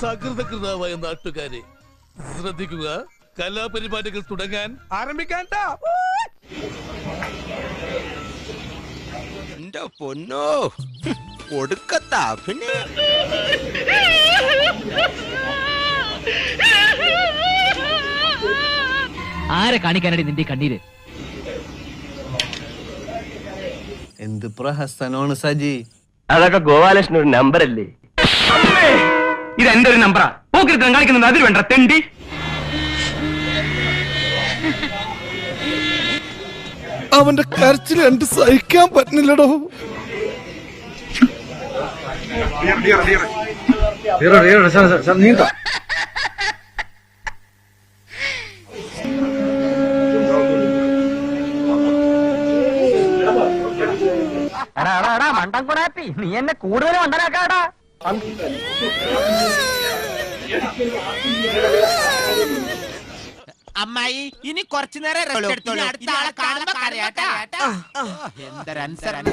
സകൃതകൃതാവായ നാട്ടുകാരെ ശ്രദ്ധിക്കുക, കലാപരിപാടികൾ തുടങ്ങാൻ ആരംഭിക്കാൻ. എന്റെ പൊന്നോ, കൊടുക്കത്താ പിന്നെ ആരെ കാണിക്കാനടി നിന്റെ കണ്ണീര്? എന്ത് പ്രഹസനമാണ് സജി. അതൊക്കെ ഗോപാലകൃഷ്ണൻ ഒരു നമ്പർ അല്ലേ? ഇത് എന്റെ ഒരു നമ്പറാ. പോക്കിരുത്തം കാണിക്കുന്നത് അതിൽ വേണ്ട തെണ്ടി. അവന്റെ കരച്ചിൽ കണ്ട് സഹിക്കാൻ പറ്റുന്നില്ലടോ. മണ്ടൻ കുടാപ്പി, നീ എന്നെ കൂടുതൽ മണ്ടനാക്കാടാ. അമ്മായി ഇനി കുറച്ചു നേരം റെസ്റ്റ് എടുത്തോളൂ. അടുത്ത ആളെ കാണുമ്പോ കരയാട്ടാ. എന്തൊരനുസരണ.